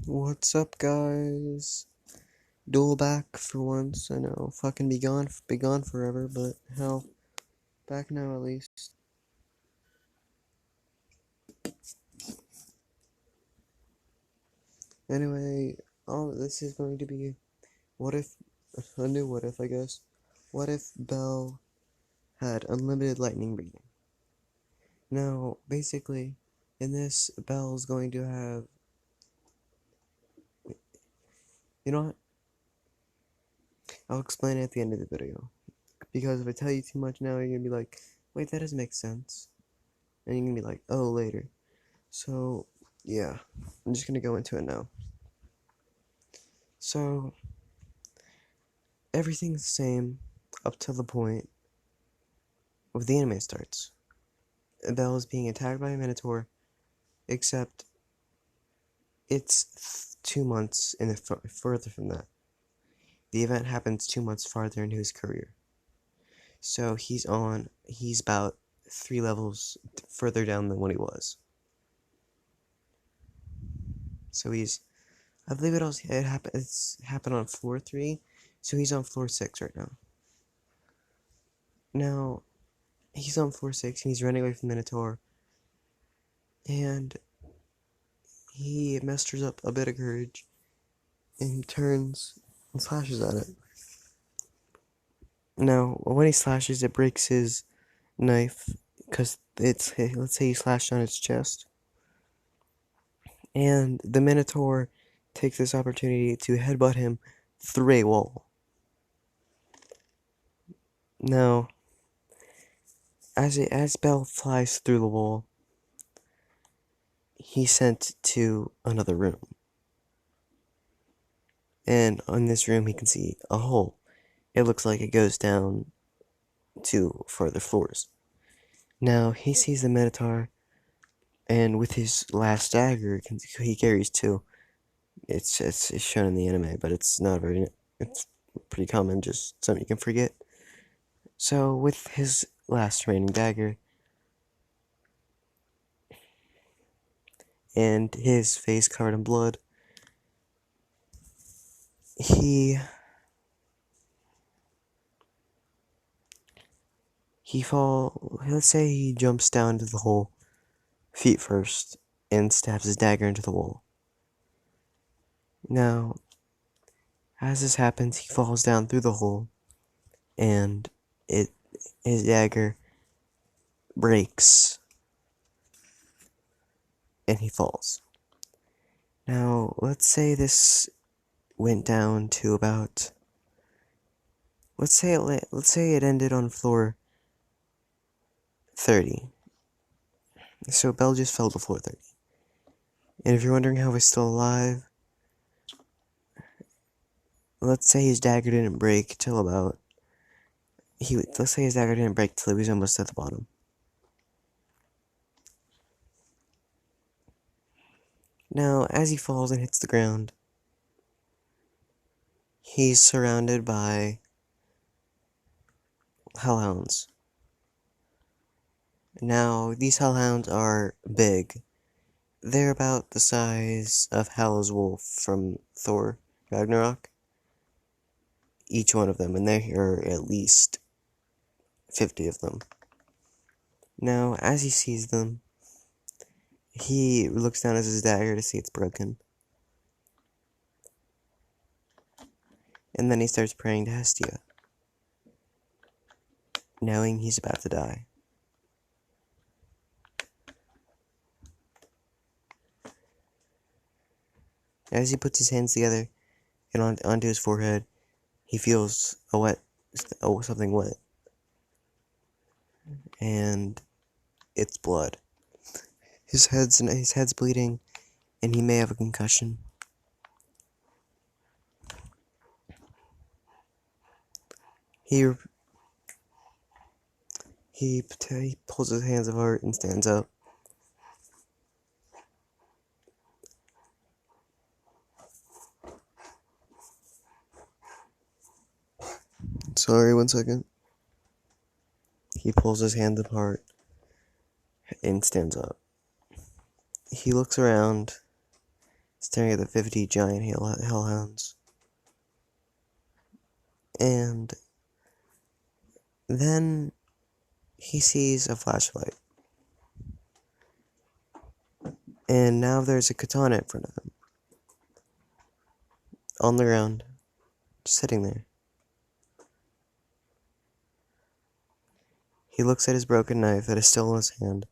What's up, guys? Duel back for once. I know, fucking be gone forever, but hell, back now at least. Anyway, all this is going to be what if a new what if, I guess. What if Belle had unlimited lightning breathing? Now, basically, in this, Belle's going to have. You know what? I'll explain it at the end of the video. Because if I tell you too much now, you're gonna be like, wait, that doesn't make sense. And you're gonna be like, oh, later. So, yeah, I'm just gonna go into it now. So, everything's the same up till the point where the anime starts. Belle is being attacked by a minotaur, except it's 2 months further from that. The event happens 2 months farther into his career. So he's about 3 levels further down than what he was. So I believe it's happened on floor 3, so he's on floor 6 right now. Now, he's on floor 6 and he's running away from the Minotaur, and he musters up a bit of courage and he turns and slashes at it. Now, when he slashes, it breaks his knife because let's say he slashed on its chest, and the Minotaur takes this opportunity to headbutt him through a wall. Now, as Belle flies through the wall, he's sent to another room. And in this room, he can see a hole. It looks like it goes down to further floors. Now, he sees the Minotaur, and with his last dagger, he carries two. It's shown in the anime, but it's pretty common, just something you can forget. So, with his last remaining dagger, and his face covered in blood, let's say he jumps down into the hole, feet first, and stabs his dagger into the wall. Now, as this happens, he falls down through the hole, and his dagger breaks, and he falls. Now, let's say this went down to about. Let's say it ended on floor 30. So Belle just fell to floor 30. And if you're wondering how he's still alive, let's say his dagger didn't break till about. Let's say his dagger didn't break till he was almost at the bottom. Now, as he falls and hits the ground, he's surrounded by hellhounds. Now, these hellhounds are big. They're about the size of Hel's wolf from Thor Ragnarok. Each one of them, and there are at least 50 of them. Now, as he sees them, he looks down at his dagger to see it's broken. And then he starts praying to Hestia, knowing he's about to die. As he puts his hands together and onto his forehead, he feels something wet. And it's blood. His head's bleeding, and he may have a concussion. He pulls his hands apart and stands up. Sorry, 1 second. He pulls his hands apart and stands up. He looks around, staring at the 50 giant hellhounds. And then he sees a flashlight. And now there's a katana in front of him. On the ground. Just sitting there. He looks at his broken knife that is still in his hand.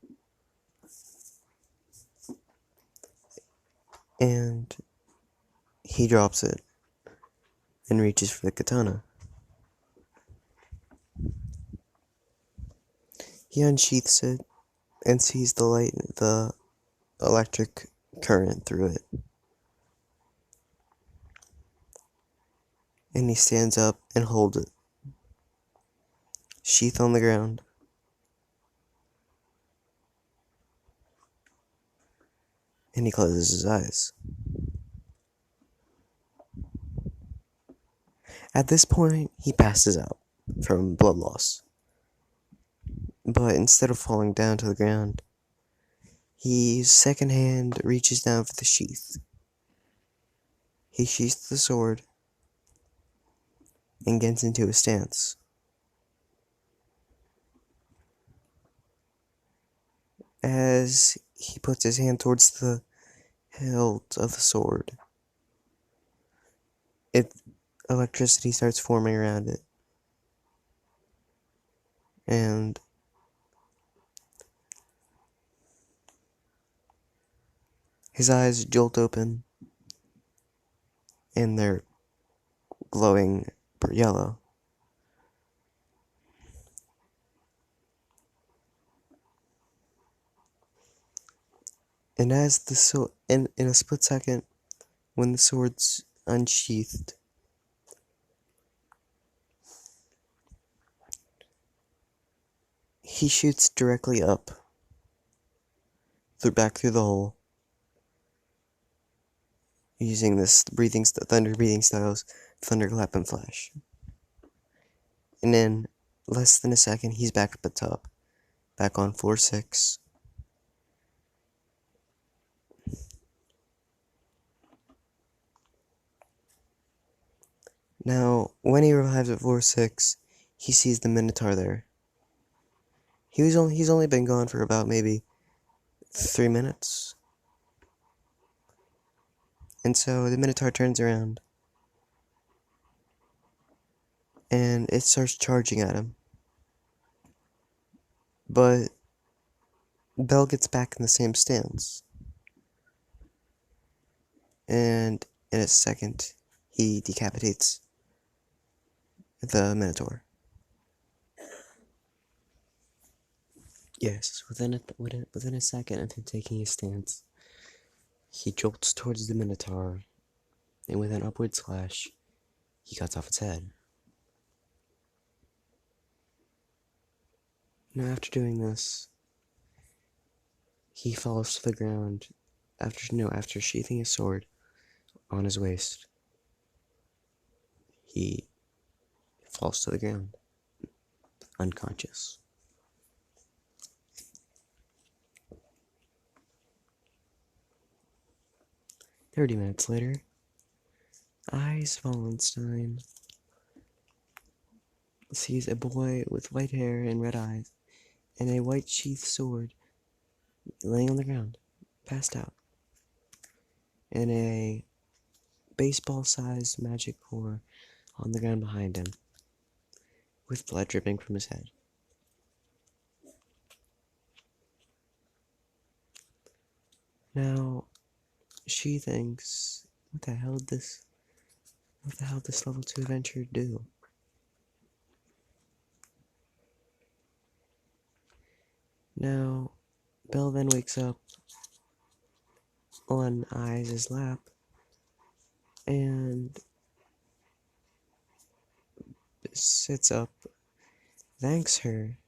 And he drops it and reaches for the katana. He unsheaths it and sees the electric current through it. And he stands up and holds it. Sheath on the ground. And he closes his eyes. At this point, he passes out from blood loss. But instead of falling down to the ground, his second hand reaches down for the sheath. He sheaths the sword and gets into a stance. As he puts his hand towards the hilt of the sword, electricity starts forming around it. And his eyes jolt open, and they're glowing yellow. And as in a split second, when the sword's unsheathed, he shoots directly up, back through the hole, using this thunder breathing styles, thunderclap and flash. And in less than a second, he's back up at the top, back on floor 6. Now, when he arrives at floor 6, he sees the Minotaur there. He's only been gone for about maybe 3 minutes. And so the Minotaur turns around, and it starts charging at him. But Bell gets back in the same stance. And in a second, he decapitates the Minotaur. Yes, within a second of him taking his stance, he jolts towards the Minotaur, and with an upward slash, he cuts off its head. Now, after doing this, he falls to the ground after sheathing his sword on his waist. He falls to the ground, unconscious. "30 minutes later, Eyes Wallenstein sees a boy with white hair and red eyes and a white sheathed sword laying on the ground, passed out, and a baseball-sized magic ore on the ground behind him, with blood dripping from his head. Now, she thinks, what the hell did this level 2 adventure do? Now, Belle then wakes up on Eyes' lap and sits up, thanks her,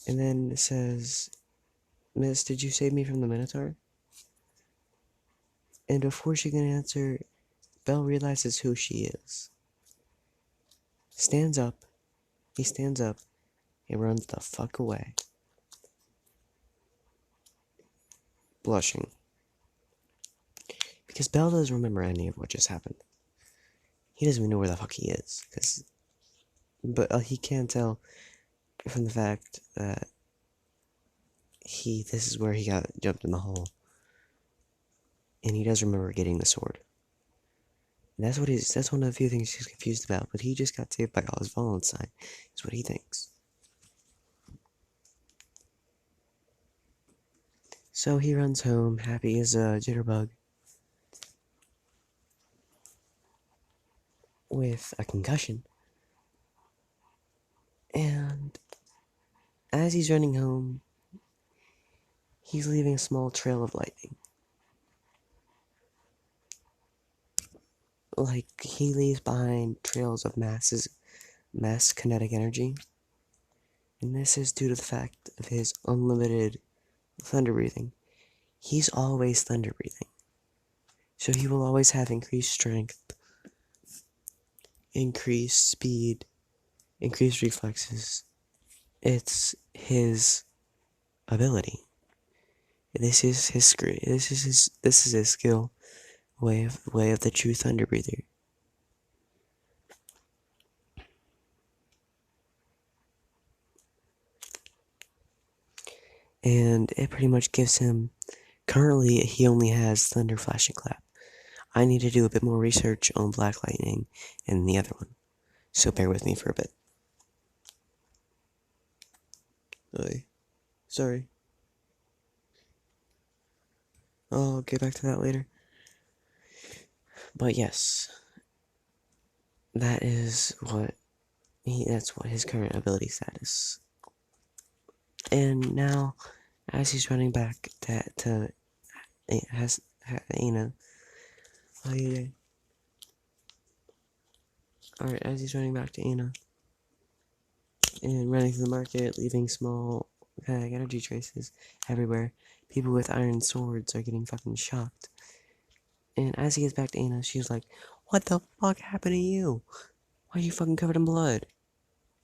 and then says, "Miss, did you save me from the Minotaur?" And before she can answer, Belle realizes who she is. He stands up, and runs the fuck away, blushing. because Bell doesn't remember any of what just happened. He doesn't even know where the fuck he is, but he can't tell from the fact that this is where he got jumped in the hole, and he does remember getting the sword. And that's one of the few things he's confused about, but he just got saved by all his Wallenstein, is what he thinks. So he runs home, happy as a jitterbug, with a concussion. And as he's running home, he's leaving a small trail of lightning. Like, he leaves behind trails of mass kinetic energy. And this is due to the fact of his unlimited thunder breathing. He's always thunder breathing. So he will always have increased strength, increased speed, increased reflexes. It's his ability. This is his skill, way of the true thunder breather. And it pretty much gives him, currently he only has thunder, flash, and clap. I need to do a bit more research on black lightning and the other one, so bear with me for a bit. Sorry. I'll get back to that later. But yes, that's what his current ability status. And now, as he's running back to Eina, Alright, as he's running back to Eina, and running through the market, leaving small energy traces everywhere, people with iron swords are getting fucking shocked. And as he gets back to Eina, she's like, "What the fuck happened to you? Why are you fucking covered in blood?"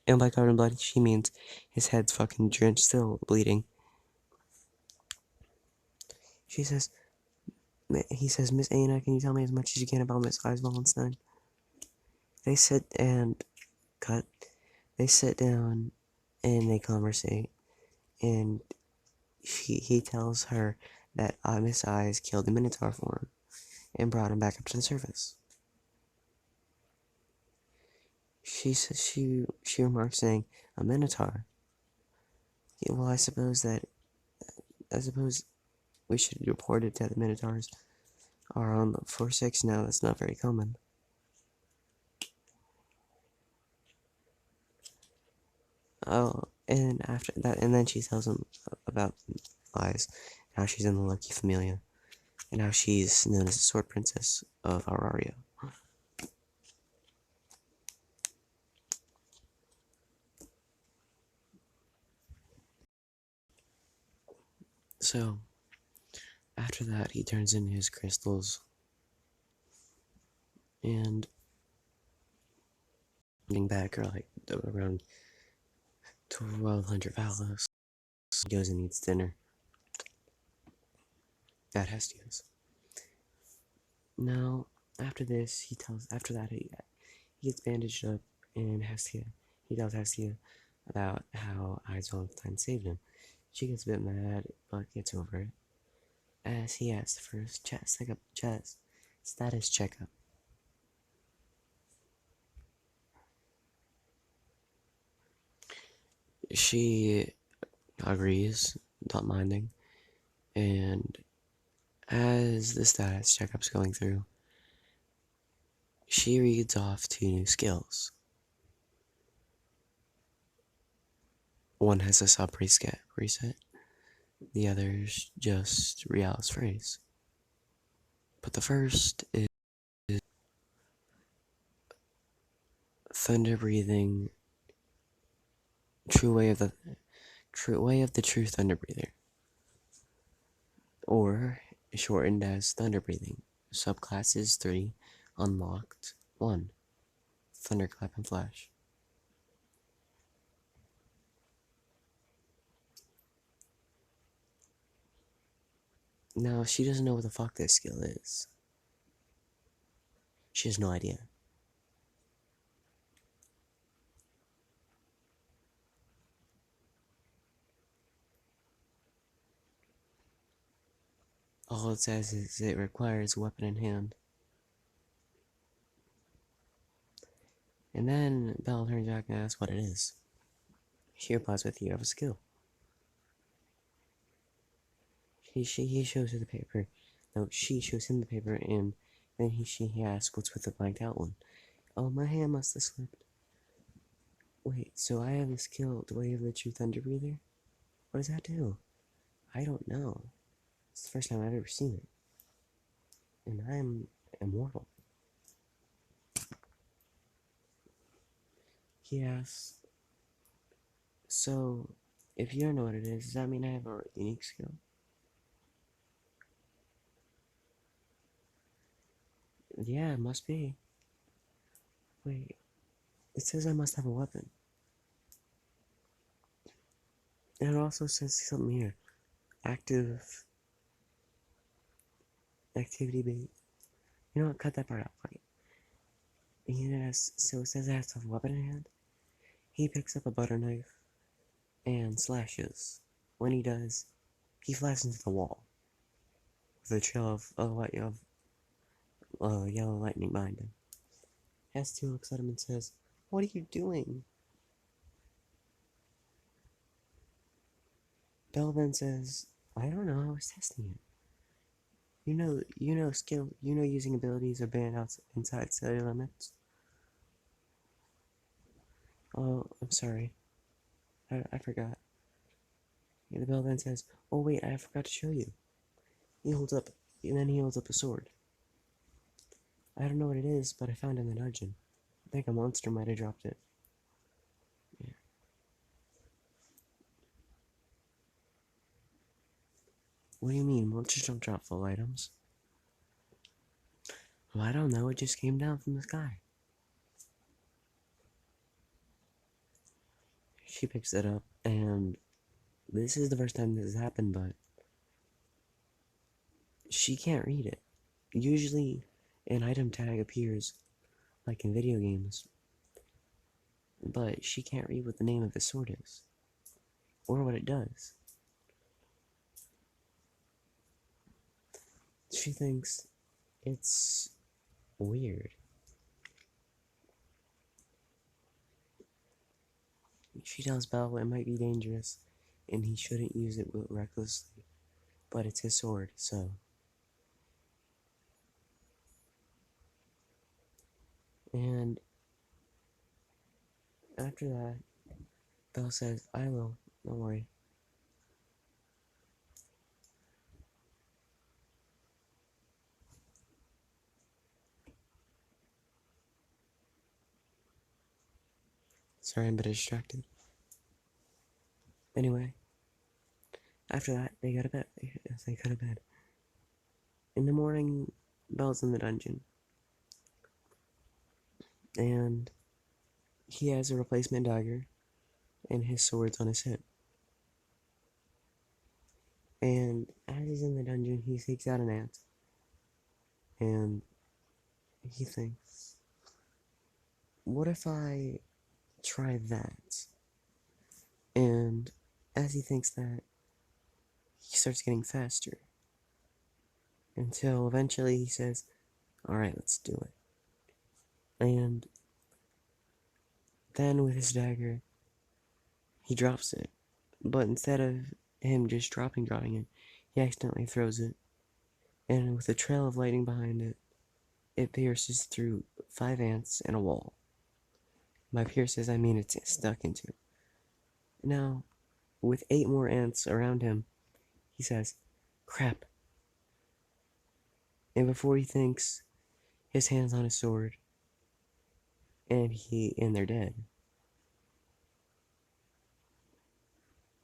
And by covered in blood, she means his head's fucking drenched, still bleeding. He says, "Miss Eina, can you tell me as much as you can about Miss Wallenstein?" They sit and cut. They sit down and they conversate, and he tells her that Miss Eyes killed the Minotaur for him and brought him back up to the surface. She remarks saying, "A Minotaur? Yeah, well, I suppose we should report it that the Minotaurs are on the 4-6 now. That's not very common." Oh, and after that, and then she tells him about Eyes, how she's in the lucky familia, and how she's known as the Sword Princess of Auraria. So, after that, he turns in his crystals, and getting back are like around 1200 Valos. He goes and eats dinner at Hestia's. Now, after that, he gets bandaged up, and he tells Hestia about how Eyes Valentine saved him. She gets a bit mad, but gets over it, as he asks for his status checkup. She agrees, not minding, and as the status checkup's going through, she reads off 2 new skills. One has a sub reset, the other's just Rial's phrase. But the first is thunder breathing, true way of the true thunder breather, or shortened as thunder breathing. Subclasses 3, unlocked 1, thunderclap and flash. Now, she doesn't know what the fuck this skill is. She has no idea. All it says is it requires a weapon in hand. And then Belle turns back and asks what it is. She replies with, "You have a skill." He shows her the paper. No, she shows him the paper, and then he asks what's with the blanked out one. Oh, my hand must have slipped. Wait, so I have the skill to wave the true thunder breather? What does that do? I don't know. It's the first time I've ever seen it. And I'm immortal. He asks, so, if you don't know what it is, does that mean I have a unique skill? Yeah, it must be. Wait, it says I must have a weapon. And it also says something here. Active activity bait. You know what? Cut that part out. Fuck it. So it says I have to have a weapon in hand. He picks up a butter knife and slashes. When he does, he flies into the wall with a trail of yellow lightning behind him. S2 looks at him and says, "What are you doing?" Bell then says, "I don't know. I was testing it. Using abilities are banned inside cellular limits." Oh, I'm sorry. I forgot. And the bell then says, "Oh wait, I forgot to show you." He holds up, and then he holds up a sword. I don't know what it is, but I found it in the dungeon. I think a monster might have dropped it. Yeah. What do you mean? Monsters don't drop full items? Well, I don't know. It just came down from the sky. She picks it up, and this is the first time this has happened, but she can't read it. Usually, an item tag appears, like in video games, but she can't read what the name of the sword is, or what it does. She thinks it's weird. She tells Belle it might be dangerous, and he shouldn't use it recklessly, but it's his sword, so. And after that, Belle says, "I will, don't worry." Sorry, I'm a bit distracted. Anyway, after that, they go to bed. They go to bed. In the morning, Belle's in the dungeon, and he has a replacement dagger, and his sword's on his hip. And as he's in the dungeon, he takes out an ant, and he thinks, what if I try that? And as he thinks that, he starts getting faster, until eventually he says, "Alright, let's do it." And then with his dagger, he drops it. But instead of him just dropping it, he accidentally throws it. And with a trail of lightning behind it, it pierces through 5 ants and a wall. By pierces, I mean it's stuck into. Now, with 8 more ants around him, he says, "Crap." And before he thinks, his hand's on his sword, and they're dead.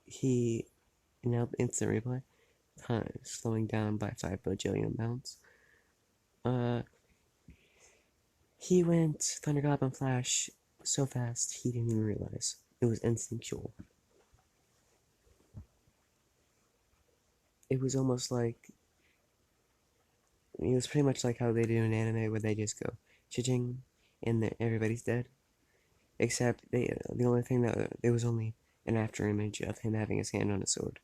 He, now instant replay, time slowing down by 5 bajillion bounds. He went Thunder Goblin Flash so fast he didn't even realize. It was instinctual. It was almost like, it was pretty much like how they do in anime where they just go cha-ching, and everybody's dead. Except the only thing that there was only an after image of him having his hand on a sword.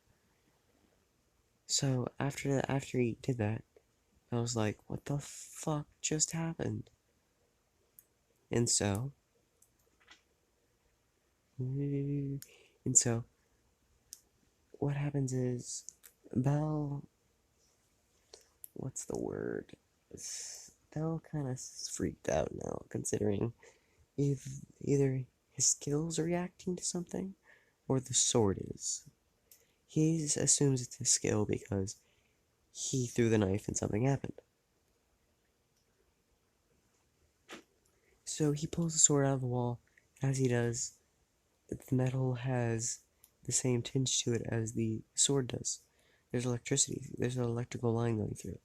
So after he did that, I was like, what the fuck just happened? And so, and so, what happens is, Belle, what's the word? Belle kind of freaked out now, considering either his skills are reacting to something, or the sword is. He assumes it's his skill because he threw the knife and something happened. So he pulls the sword out of the wall. As he does, the metal has the same tinge to it as the sword does. There's electricity, there's an electrical line going through it.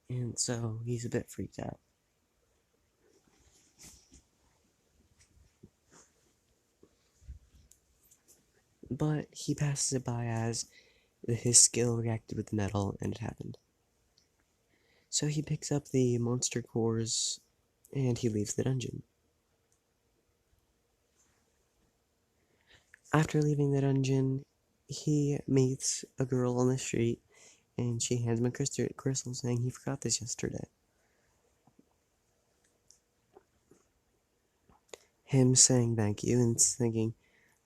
And so he's a bit freaked out. But he passes it by as his skill reacted with the metal and it happened. So he picks up the monster cores and he leaves the dungeon. After leaving the dungeon, he meets a girl on the street and she hands him a crystal saying he forgot this yesterday. Him saying thank you and thinking,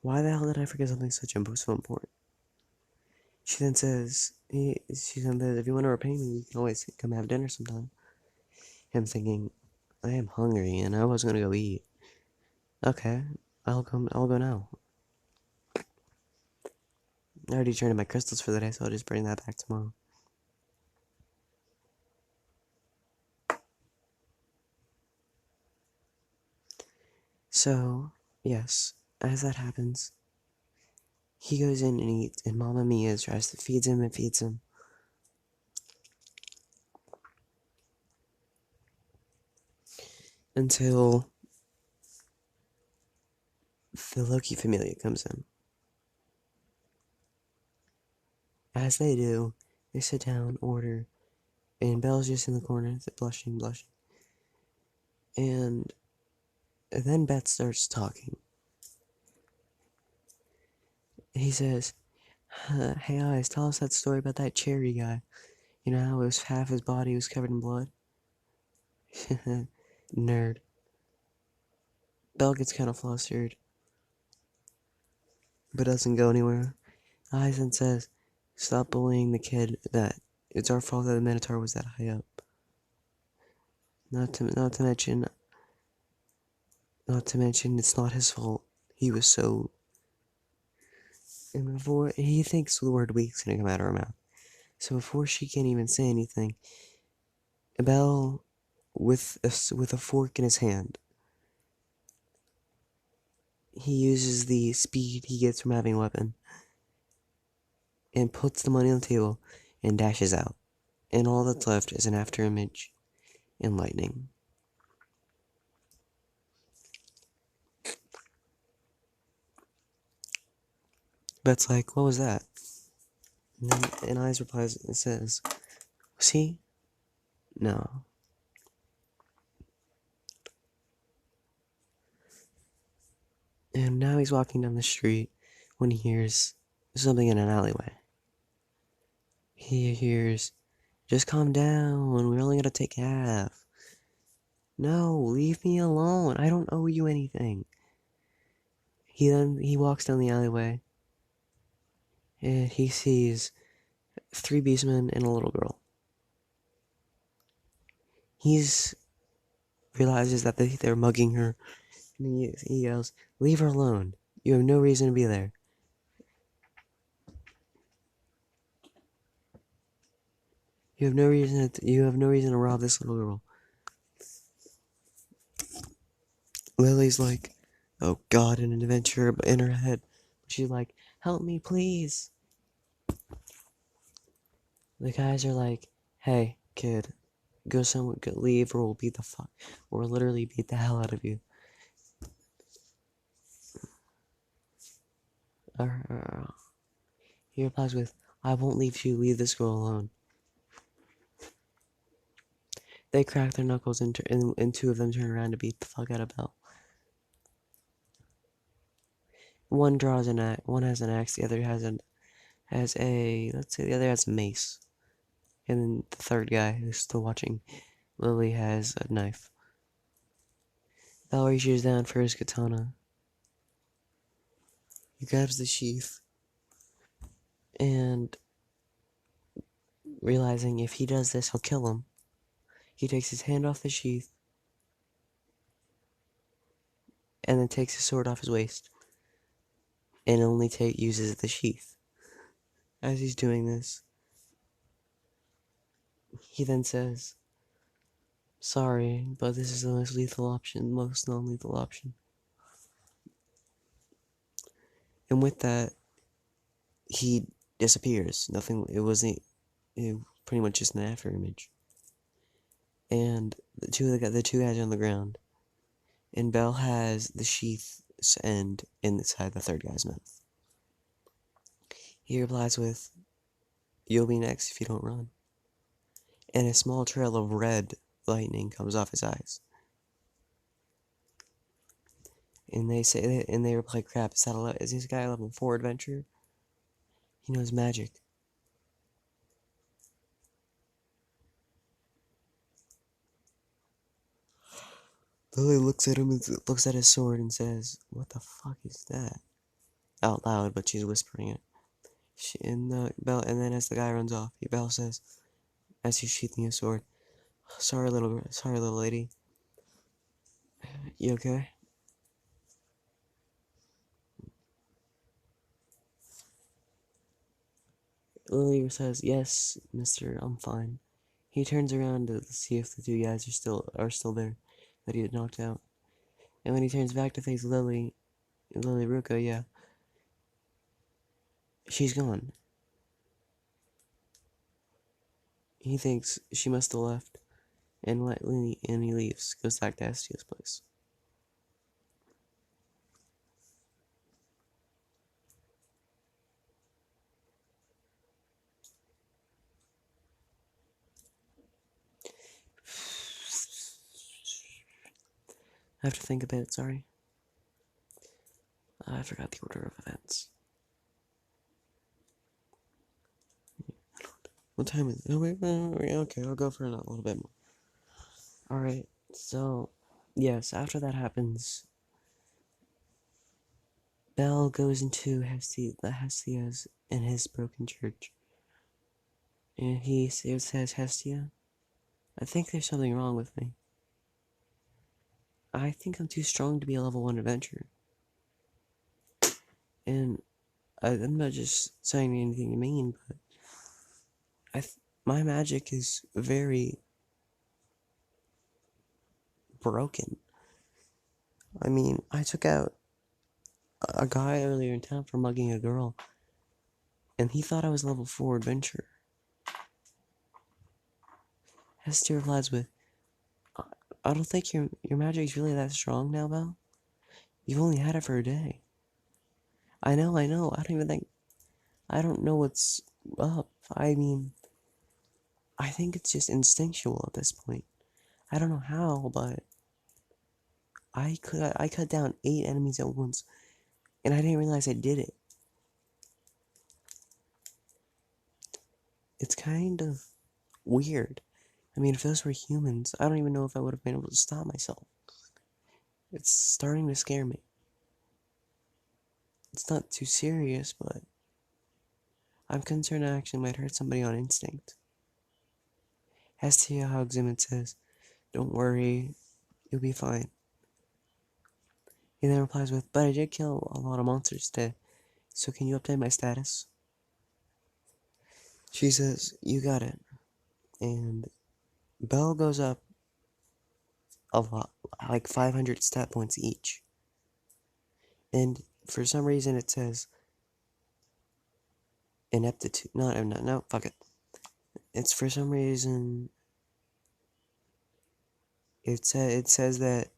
why the hell did I forget something so important? She then says, if you want to repay me, you can always come have dinner sometime. Him thinking, I am hungry and I was gonna go eat. Okay, I'll go now. I already turned in my crystals for the day, so I'll just bring that back tomorrow. So, yes, as that happens, he goes in and eats, and Mamma Mia tries to feed him and feeds him. Until the Loki familia comes in. As they do, they sit down, order, and Belle's just in the corner, blushing. And then Beth starts talking. He says, hey Eyes, tell us that story about that cherry guy. You know how half his body was covered in blood? Nerd. Belle gets kind of flustered, but doesn't go anywhere. Eyes then says, stop bullying the kid, that it's our fault that the Minotaur was that high up. Not to mention it's not his fault. He was so... And before, he thinks the word weak's gonna come out of her mouth. So before she can even say anything, Belle, with a fork in his hand, he uses the speed he gets from having a weapon and puts the money on the table and dashes out. And all that's left is an after image and lightning. Bet's like, what was that? And Eyes replies and says, was he? No. And now he's walking down the street when he hears something in an alleyway. He hears, just calm down, we're only gonna take half. No, leave me alone, I don't owe you anything. He walks down the alleyway, and he sees 3 beastmen and a little girl. He's realizes that they're mugging her, and he yells, leave her alone, you have no reason to be there. You have no reason to rob this little girl. Lily's like, oh god, an adventure in her head. She's like, help me, please. The guys are like, hey, kid, go leave or we'll beat the fuck, or literally beat the hell out of you. He replies with, I won't leave you, leave this girl alone. They crack their knuckles, and two of them turn around to beat the fuck out of Belle. One draws an axe. One has an axe. The other has a, let's say the other has a mace. And then the third guy who's still watching Lily has a knife. Belle reaches down for his katana. He grabs the sheath, and realizing if he does this, he'll kill him, he takes his hand off the sheath and then takes his sword off his waist and only uses the sheath. As he's doing this, he then says, "Sorry, but this is the most non-lethal option." And with that, he disappears. Nothing. It wasn't. It pretty much just an after image. And the two guys are on the ground, and Belle has the sheath's end inside the third guy's mouth. He replies with, "You'll be next if you don't run." And a small trail of red lightning comes off his eyes. And they reply, "Crap, is this guy a level 4 adventurer? He knows magic." Lily looks at him and looks at his sword and says, "What the fuck is that?" Out loud, but she's whispering it. And then as the guy runs off, Belle says, as he's sheathing his sword, sorry little lady. You okay?" Lily says, "Yes, mister, I'm fine." He turns around to see if the two guys are still there that he had knocked out. And when he turns back to face Lily Ruka, yeah, she's gone. He thinks she must have left, and he leaves, goes back to Estia's place. I have to think a bit, sorry. I forgot the order of events. What time is it? Oh, wait, okay, I'll go for a little bit more. Alright, so, yes, after that happens, Belle goes into Hestia's in his broken church. And he says, "Hestia, I think there's something wrong with me. I think I'm too strong to be a level 1 adventurer. And I'm not just saying anything to mean, but my magic is very broken. I mean, I took out a guy earlier in town for mugging a girl, and he thought I was level 4 adventurer." Hestia replies with, "I don't think your magic's really that strong now, Belle. You've only had it for a day." I know, I don't know what's up. I mean, I think it's just instinctual at this point. I don't know how, but I cut down 8 enemies at once, and I didn't realize I did it. It's kind of weird. I mean, if those were humans, I don't even know if I would have been able to stop myself. It's starting to scare me. It's not too serious, but I'm concerned I actually might hurt somebody on instinct. Hestia hugs him and says, "Don't worry, you'll be fine." He then replies with, "But I did kill a lot of monsters today, so can you update my status?" She says, "You got it." And Belle goes up a lot, like 500 stat points each. And for some reason it says ineptitude. No, fuck it. It's for some reason it says that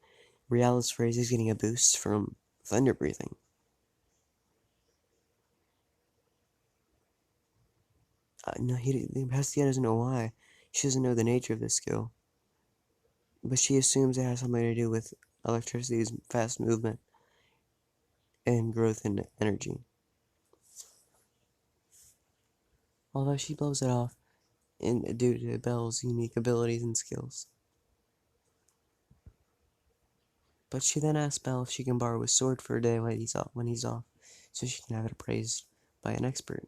Realis Phrase is getting a boost from thunder breathing. No, Hestia doesn't know why. She doesn't know the nature of this skill. but she assumes it has something to do with electricity's fast movement and growth in energy. Although she blows it off due to Belle's unique abilities and skills. But she then asks Belle if she can borrow his sword for a day when he's off, so she can have it appraised by an expert.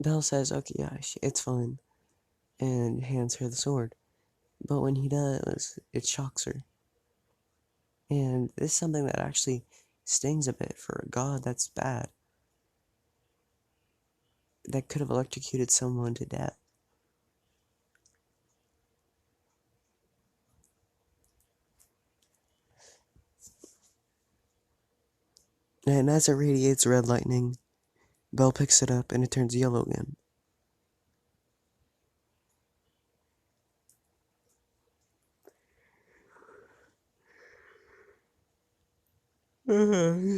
Belle says, okay, yeah, it's fine, and hands her the sword. But when he does, it shocks her. And this is something that actually stings a bit for a god that's bad. That could have electrocuted someone to death. And as it radiates red lightning, Belle picks it up and it turns yellow again.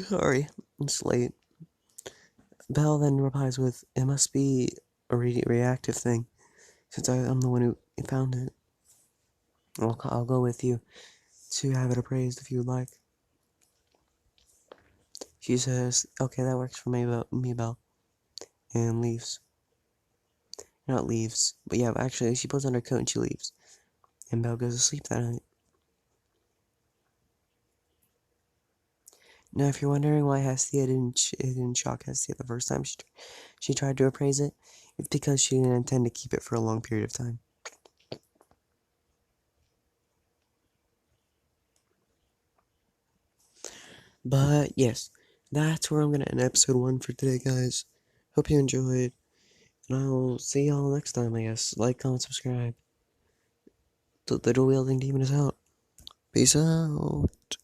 Sorry, it's late. Belle then replies with, it must be a reactive thing, since I'm the one who found it. I'll go with you to have it appraised if you would like. She says, okay, that works for me, Belle, and leaves. Not leaves, but yeah, actually, she puts on her coat and she leaves. And Belle goes to sleep that night. Now, if you're wondering why Hestia didn't shock Hestia the first time she tried to appraise it, it's because she didn't intend to keep it for a long period of time. But yes, that's where I'm gonna end episode 1 for today, guys. Hope you enjoyed, and I'll see y'all next time, I guess. Like, comment, subscribe. The little wielding demon is out. Peace out.